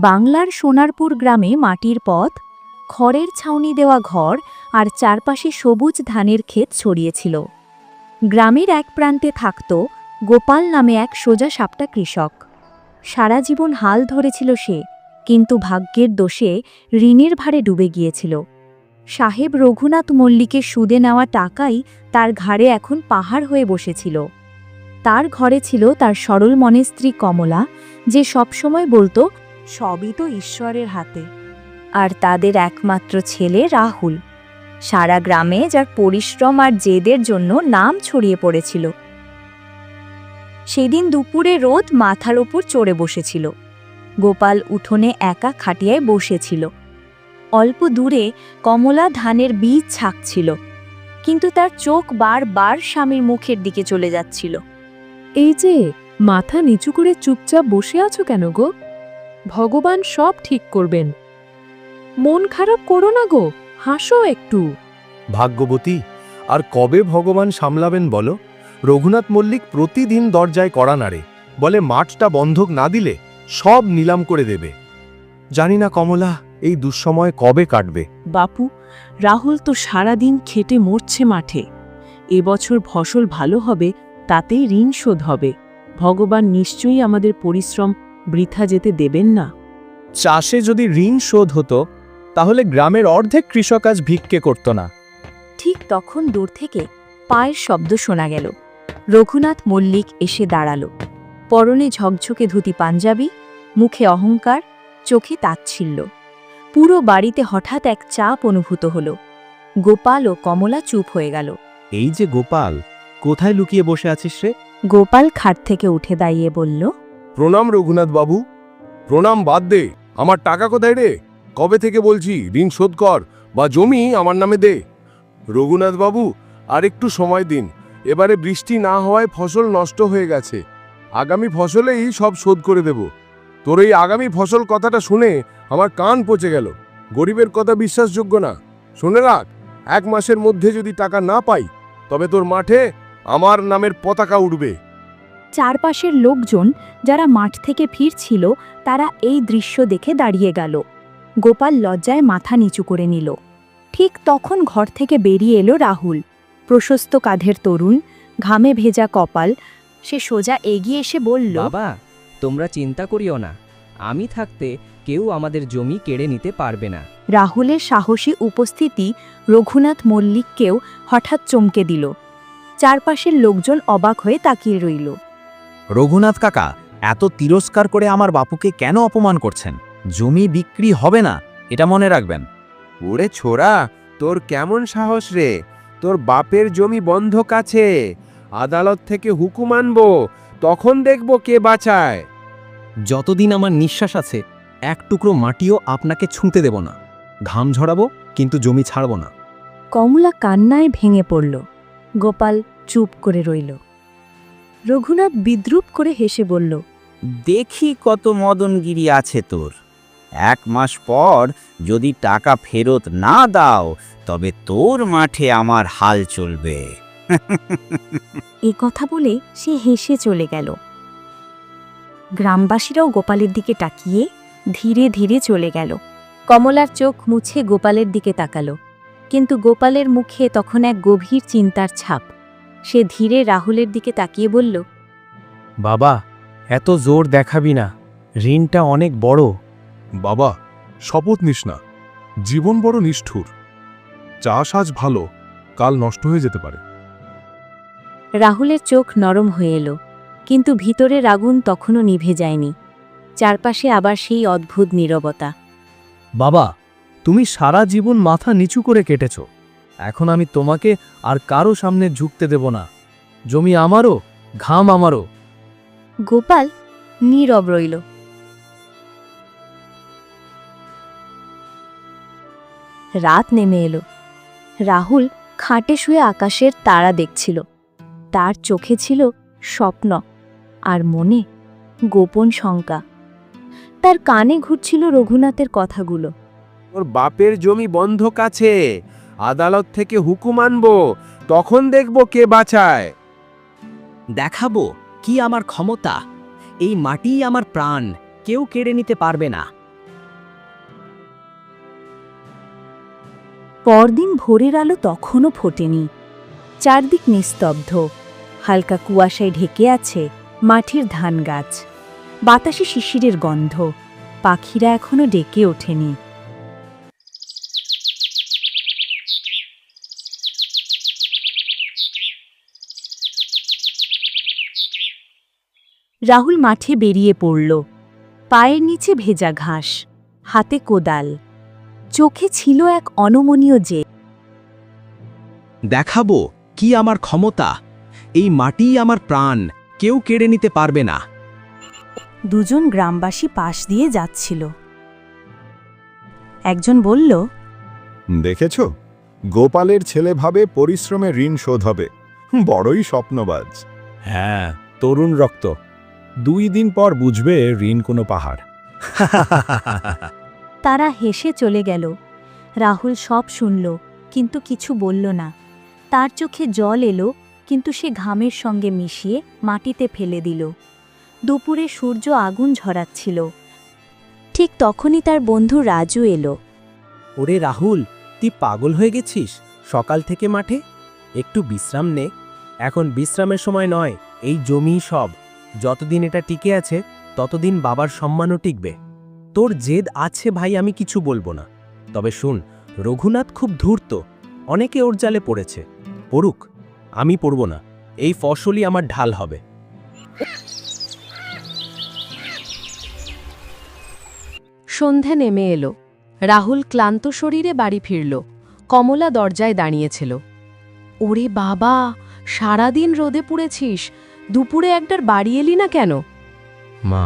বাংলার সোনারপুর গ্রামে মাটির পথ, খড়ের ছাউনি দেওয়া ঘর আর চারপাশে সবুজ ধানের ক্ষেত ছড়িয়েছিল। গ্রামের এক প্রান্তে থাকত গোপাল নামে এক সোজা সাপটা কৃষক। সারা জীবন হাল ধরেছিল সে, কিন্তু ভাগ্যের দোষে ঋণের ভারে ডুবে গিয়েছিল। সাহেব রঘুনাথ মল্লিকের সুদে নেওয়া টাকাই তার ঘাড়ে এখন পাহাড় হয়ে বসেছিল। তার ঘরে ছিল তার সরল মনের স্ত্রী কমলা, যে সবসময় বলতো সবই তো ঈশ্বরের হাতে। আর তাদের একমাত্র ছেলে রাহুল, সারা গ্রামে যার পরিশ্রম আর জেদের জন্য নাম ছড়িয়ে পড়েছিল। সেদিন দুপুরে রোদ মাথার ওপর চড়ে বসেছিল। গোপাল উঠোনে একা খাটিয়ায় বসেছিল। অল্প দূরে কমলা ধানের বীজ ছাকছিল, কিন্তু তার চোখ বারবার স্বামীর মুখের দিকে চলে যাচ্ছিল। এই যে মাথা নিচু করে চুপচাপ বসে আছো কেন গো? ভগবান সব ঠিক করবেন। মন খারাপ করো না গো, হাসো একটু। ভাগ্যবতী, আর কবে ভগবান সামলাবেন বলো? রঘুনাথ মল্লিক প্রতিদিন দরজায় কড়া নাড়ে, বলে মাঠটা বন্ধক না দিলে সব নিলাম করে দেবে। জানি না কমলা এই দুঃসময় কবে কাটবে। বাপু, রাহুল তো সারাদিন খেটে মরছে মাঠে। এবছর ফসল ভালো হবে, তাতেই ঋণ শোধ হবে। ভগবান নিশ্চয়ই আমাদের পরিশ্রম বৃথা যেতে দেবেন না। চাষে যদি ঋণ শোধ হতো, তাহলে গ্রামের অর্ধেক কৃষক আজ ভিক্ষে করত না। ঠিক তখন দূর থেকে পায়ের শব্দ শোনা গেল। রঘুনাথ মল্লিক এসে দাঁড়াল। পরনে ঝকঝকে ধুতি পাঞ্জাবি, মুখে অহংকার, চোখে তাচ্ছিল্য। পুরো বাড়িতে হঠাৎ এক চাপ অনুভূত হল। গোপাল ও কমলা চুপ হয়ে গেল। এই যে গোপাল, কোথায় লুকিয়ে বসে আছিস রে? গোপাল খাট থেকে উঠে দাঁড়িয়ে বলল, প্রণাম রঘুনাথ বাবু। প্রণাম বাদ দে, আমার টাকা কোথায় রে? কবে থেকে বলছি ঋণ শোধ কর বা জমি আমার নামে দে। রঘুনাথ বাবু, আর একটু সময় দিন। এবারে বৃষ্টি না হওয়ায় ফসল নষ্ট হয়ে গেছে। আগামী ফসলেই সব শোধ করে দেব। তোর এই আগামী ফসল কথাটা শুনে আমার কান পচে গেল। গরিবের কথা বিশ্বাসযোগ্য না। শুনে রাখ, 1 মাসের মধ্যে যদি টাকা না পাই, তবে তোর মাঠে আমার নামের পতাকা উঠবে। চারপাশের লোকজন যারা মাঠ থেকে ফিরছিল, তারা এই দৃশ্য দেখে দাঁড়িয়ে গেল। গোপাল লজ্জায় মাথা নিচু করে নিল। ঠিক তখন ঘর থেকে বেরিয়ে এলো রাহুল। প্রশস্ত কাঁধের তরুণ, ঘামে ভেজা কপাল। সে সোজা এগিয়ে এসে বলল, বাবা, তোমরা চিন্তা করিও না, আমি থাকতে কেউ আমাদের জমি কেড়ে নিতে পারবে না। রাহুলের সাহসী উপস্থিতি রঘুনাথ মল্লিককেও হঠাৎ চমকে দিল। চারপাশের লোকজন অবাক হয়ে তাকিয়ে রইল। রঘুনাথ কাকা, এত তিরস্কার করে আমার বাপুকে কেন অপমান করছেন? জমি বিক্রি হবে না, এটা মনে রাখবেন। ওরে ছোড়া, তোর কেমন সাহস রে? তোর বাপের জমি বন্ধক আছে, আদালত থেকে হুকুম আনবো, তখন দেখবো কে বাঁচায়। যতদিন আমার নিঃশ্বাস আছে, এক টুকরো মাটিও আপনাকে ছুঁতে দেব না। ঘাম ঝরাবো, কিন্তু জমি ছাড়ব না। কমলা কান্নায় ভেঙে পড়ল। গোপাল চুপ করে রইল। রঘুনাথ বিদ্রূপ করে হেসে বলল, দেখি কত মদনগিরি আছে তোর। 1 মাস পর যদি টাকা ফেরত না দাও, তবে তোর মাঠে আমার হাল চলবে। এ কথা বলে সে হেসে চলে গেল। গ্রামবাসীরাও গোপালের দিকে তাকিয়ে ধীরে ধীরে চলে গেল। কমলার চোখ মুছে গোপালের দিকে তাকালো, কিন্তু গোপালের মুখে তখন এক গভীর চিন্তার ছাপ। সে ধীরে রাহুলের দিকে তাকিয়ে বলল, বাবা, এত জোর দেখাবি না, ঋণটা অনেক বড়। বাবা, শপথ নিস না। জীবন বড় নিষ্ঠুর। চাষ আজ ভালো, কাল নষ্ট হয়ে যেতে পারে। রাহুলের চোখ নরম হয়ে এলো, কিন্তু ভিতরের আগুন তখনও নিভে যায়নি। চারপাশে আবার সেই অদ্ভুত নীরবতা। বাবা, তুমি সারা জীবন মাথা নিচু করে কেটেছ। এখন আমি তোমাকে আর কারো সামনে ঝুঁকতে দেব না। জমি আমারও, ঘাম আমারও। গোপাল নীরব রইল। রাত নেমে এলো। রাহুল খাটে শুয়ে আকাশের তারা দেখছিল। তার চোখে ছিল স্বপ্ন, আর মনে গোপন শঙ্কা। তার কানে ঘুরছিল রঘুনাথের কথাগুলো। তোর বাপের জমি বন্ধক আছে, আদালত থেকে হুকুম আনবো, তখন দেখবো কে বাঁচায়। দেখাবো কি আমার ক্ষমতা। এই মাটিই আমার প্রাণ, কেউ কেড়ে নিতে পারবে না। পরদিন ভোরের আলো তখনও ফোটেনি। চারদিক নিস্তব্ধ, হালকা কুয়াশায় ঢেকে আছে মাঠের ধান গাছ। বাতাসে শিশিরের গন্ধ, পাখিরা এখনো ডেকে ওঠেনি। রাহুল মাঠে বেরিয়ে পড়ল। পায়ের নিচে ভেজা ঘাস, হাতে কোদাল, চোখে ছিল এক অনমনীয় জেদ। দেখাবো কি আমার ক্ষমতা। এই মাটিই আমার প্রাণ, কেউ কেড়ে নিতে পারবে না। দুজন গ্রামবাসী পাশ দিয়ে যাচ্ছিল। একজন বলল, দেখেছ, গোপালের ছেলে ভাবে পরিশ্রমে ঋণ শোধ হবে। বড়ই স্বপ্নবাজ। হ্যাঁ, তরুণ রক্ত। 2 দিন পর বুঝবে ঋণ কোনো পাহাড়। তারা হেসে চলে গেল। রাহুল সব শুনল, কিন্তু কিছু বলল না। তার চোখে জল এলো, কিন্তু সে ঘামের সঙ্গে মিশিয়ে মাটিতে ফেলে দিল। দুপুরে সূর্য আগুন ঝরাচ্ছিল। ঠিক তখনই তার বন্ধু রাজু এলো। ওরে রাহুল, তুই পাগল হয়ে গেছিস? সকাল থেকে মাঠে? একটু বিশ্রাম নে। এখন বিশ্রামের সময় নয়, এই জমি সব। যতদিন এটা টিকে আছে ততদিন বাবার সম্মানও টিকবে। তোর জেদ আছে ভাই, আমি কিছু বলবো না। তবে শুন, রঘুনাথ খুব ধূর্ত, অনেকে ওর জালে পড়েছে। পড়ুক, আমি পড়ব না। এই ফসলই আমার ঢাল হবে। সন্ধে নেমে এলো। রাহুল ক্লান্ত শরীরে বাড়ি ফিরল। কমলা দরজায় দাঁড়িয়েছিল। ওরে বাবা, সারাদিন রোদে পুড়েছিস, দুপুরে একবার বাড়ি এলি না কেন? মা,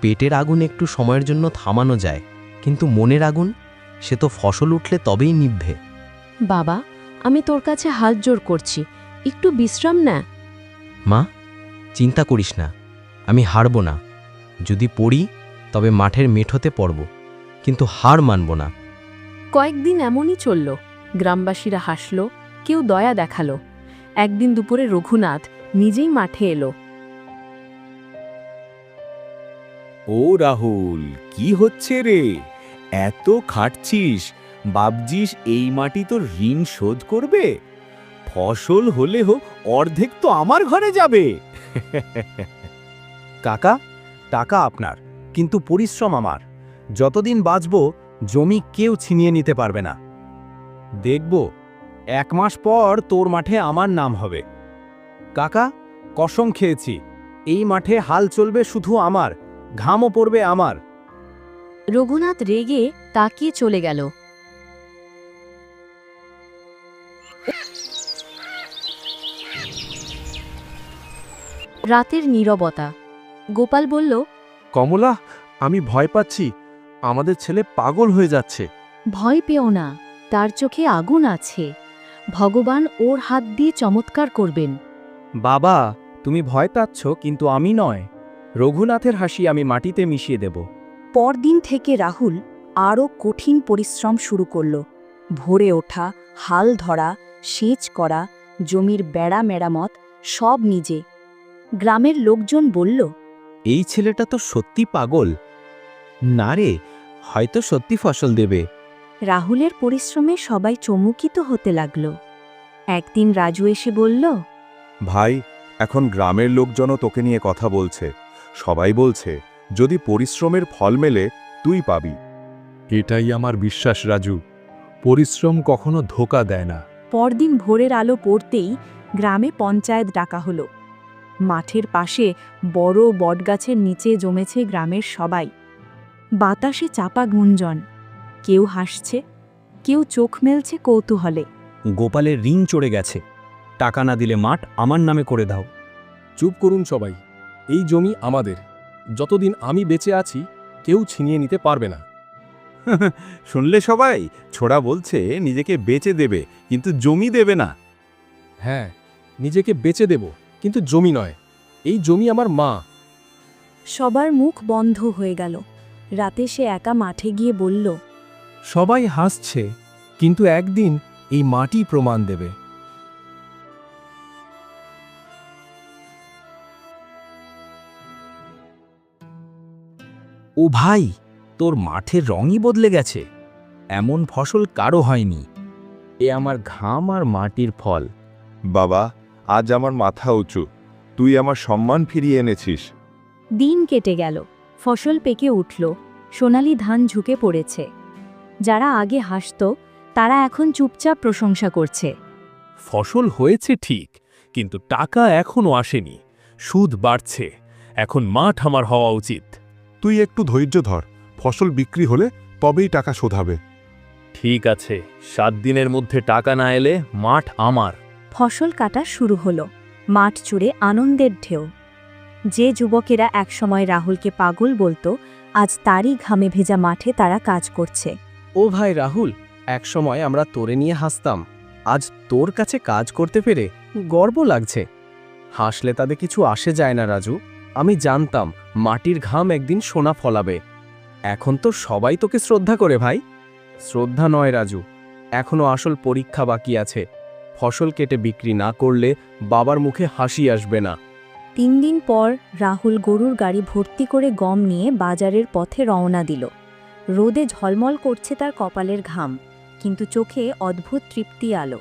পেটের আগুন একটু সময়ের জন্য থামানো যায়, কিন্তু মনের আগুন, সে তো ফসল উঠলে তবেই নিভবে। বাবা, আমি তোর কাছে হাত জোর করছি, একটু বিশ্রাম না। মা, চিন্তা করিস না, আমি হারব না। যদি পড়ি তবে মাঠের মেঠোতে পড়ব, কিন্তু হার মানব না। কয়েকদিন এমনই চলল। গ্রামবাসীরা হাসল, কেউ দয়া দেখালো। একদিন দুপুরে রঘুনাথ নিজেই মাঠে এলো। ও রাহুল, কি হচ্ছে রে? এত খাটছিস, ভাবছিস এই মাটি তোর ঋণ শোধ করবে? ফসল হলেও অর্ধেক তো আমার ঘরে যাবে। কাকা, টাকা আপনার, কিন্তু পরিশ্রম আমার। যতদিন বাঁচব জমি কেউ ছিনিয়ে নিতে পারবে না। দেখব 1 মাস পর তোর মাঠে আমার নাম হবে। কাকা, কসম খেয়েছি, এই মাঠে হাল চলবে শুধু আমার, ঘামও পড়বে আমার। রঘুনাথ রেগে তাকিয়ে চলে গেল। রাতের নীরবতা। গোপাল বলল, কমলা, আমি ভয় পাচ্ছি, আমাদের ছেলে পাগল হয়ে যাচ্ছে। ভয় পেও না, তার চোখে আগুন আছে। ভগবান ওর হাত দিয়ে চমৎকার করবেন। বাবা, তুমি ভয় পাচ্ছ, কিন্তু আমি নয়। রঘুনাথের হাসি আমি মাটিতে মিশিয়ে দেব। পরদিন থেকে রাহুল আরও কঠিন পরিশ্রম শুরু করল। ভোরে ওঠা, হাল ধরা, সেচ করা, জমির বেড়া মেরামত, সব নিজে। গ্রামের লোকজন বলল, এই ছেলেটা তো সত্যি পাগল। না রে, হয়তো সত্যি ফসল দেবে। রাহুলের পরিশ্রমে সবাই চমকিত হতে লাগল। একদিন রাজু এসে বলল, ভাই, এখন গ্রামের লোকজনও তোকে নিয়ে কথা বলছে। সবাই বলছে যদি পরিশ্রমের ফল মেলে তুই পাবি। এটাই আমার বিশ্বাস রাজু, পরিশ্রম কখনো ধোঁকা দেয় না। পরদিন ভোরের আলো পড়তেই গ্রামে পঞ্চায়েত ডাকা হলো। মাঠের পাশে বড় বটগাছের নিচে জমেছে গ্রামের সবাই। বাতাসে চাপা গুঞ্জন, কেউ হাসছে, কেউ চোখ মেলছে কৌতূহলে। গোপালের ঋণ চড়ে গেছে, টাকা না দিলে মাঠ আমার নামে করে দাও। চুপ করুন সবাই, এই জমি আমাদের। যতদিন আমি বেঁচে আছি কেউ ছিনিয়ে নিতে পারবে না। শুনলে সবাই, ছোড়া বলছে নিজেকে বেচে দেবে, কিন্তু জমি দেবে না। হ্যাঁ, নিজেকে বেচে দেব, কিন্তু জমি নয়। এই জমি আমার মা। সবার মুখ বন্ধ হয়ে গেল। রাতে সে একা মাঠে গিয়ে বলল, সবাই হাসছে, কিন্তু একদিন এই মাটি প্রমাণ দেবে। ও ভাই, তোর মাঠের রঙই বদলে গেছে। এমন ফসল কারো হয়নি। এ আমার ঘাম আর মাটির ফল। বাবা, আজ আমার মাথা উঁচু, তুই আমার সম্মান ফিরিয়ে এনেছিস। দিন কেটে গেল, ফসল পেকে উঠল, সোনালি ধান ঝুঁকে পড়েছে। যারা আগে হাসত তারা এখন চুপচাপ প্রশংসা করছে। ফসল হয়েছে ঠিক, কিন্তু টাকা এখনো আসেনি। সুদ বাড়ছে। এখন মাঠ আমার হওয়া উচিত। তুই একটু ধৈর্য ধর, ফসল বিক্রি হলে তবেই টাকা শোধাবে। ঠিক আছে, 7 দিনের মধ্যে টাকা না এলে মাঠ আমার। ফসল কাটা শুরু হলো, মাঠ জুড়ে আনন্দের ঢেউ। যে যুবকেরা একসময় রাহুলকে পাগল বলতো, আজ তারই ঘামে ভেজা মাঠে তারা কাজ করছে। ও ভাই রাহুল, একসময় আমরা তোরে নিয়ে হাসতাম, আজ তোর কাছে কাজ করতে পেরে গর্ব লাগছে। হাসলে তাদের কিছু আসে যায় না রাজু, আমি জানতাম মাটির ঘাম একদিন সোনা ফলাবে। এখন তো সবাই তোকে শ্রদ্ধা করে ভাই। শ্রদ্ধা নয় রাজু, এখনো আসল পরীক্ষা বাকি আছে। ফসল কেটে বিক্রি না করলে বাবার মুখে হাসি আসবে না। 3 দিন পর রাহুল গরুর গাড়ি ভর্তি করে গম নিয়ে বাজারের পথে রওনা দিল। রোদে ঝলমল করছে তার কপালের ঘাম, কিন্তু চোখে অদ্ভুত তৃপ্তি আলো।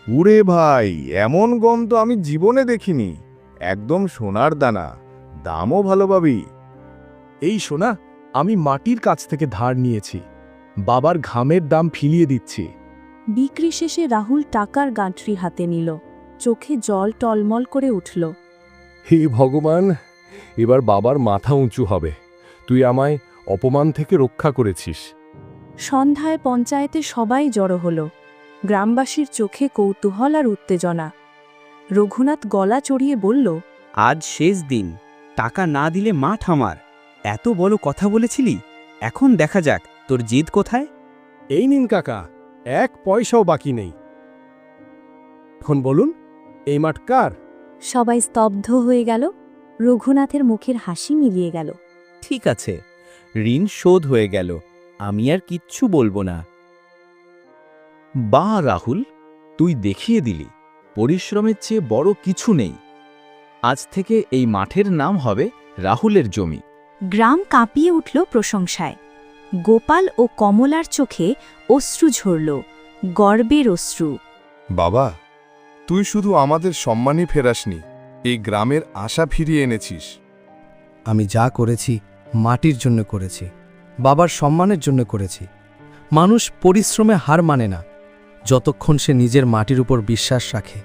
উরে ভাই, এমন গম তো আমি জীবনে দেখিনি। একদম সোনার দানা, দামও ভালো পাবি। এই সোনা, আমি মাটির কাছ থেকে ধার নিয়েছি। বাবার ঘামের দাম ফিরিয়ে দিচ্ছি। বিক্রি শেষে রাহুল টাকার গাঁটরি হাতে নিল, চোখে জল টলমল করে উঠল। হে ভগবান, এবার বাবার মাথা উঁচু হবে। তুই আমায় অপমান থেকে রক্ষা করেছিস। সন্ধ্যায় পঞ্চায়েতে সবাই জড়ো হল, গ্রামবাসীর চোখে কৌতূহল আর উত্তেজনা। রঘুনাথ গলা চড়িয়ে বলল, আজ শেষ দিন, টাকা না দিলে মাঠ আমার। এত বড় কথা বলেছিলি, এখন দেখা যাক তোর জিদ কোথায়। এই নিন কাকা, 1 পয়সাও বাকি নেই। এখন বলুন, এই মাঠ কার? সবাই স্তব্ধ হয়ে গেল। রঘুনাথের মুখের হাসি মিলিয়ে গেল। ঠিক আছে, ঋণ শোধ হয়ে গেল, আমি আর কিচ্ছু বলবো না। বাহ রাহুল, তুই দেখিয়ে দিলি পরিশ্রমের চেয়ে বড় কিছু নেই। আজ থেকে এই মাঠের নাম হবে রাহুলের জমি। গ্রাম কাঁপিয়ে উঠল প্রশংসায়। গোপাল ও কমলার চোখে অশ্রু ঝরল, গর্বের অশ্রু। বাবা, তুই শুধু আমাদের সম্মানই ফেরাসনি, এই গ্রামের আশা ফিরিয়ে এনেছিস। আমি যা করেছি মাটির জন্য করেছি, বাবার সম্মানের জন্য করেছি। মানুষ পরিশ্রমে হার মানে না, যতক্ষণ সে নিজের মাটির উপর বিশ্বাস রাখে।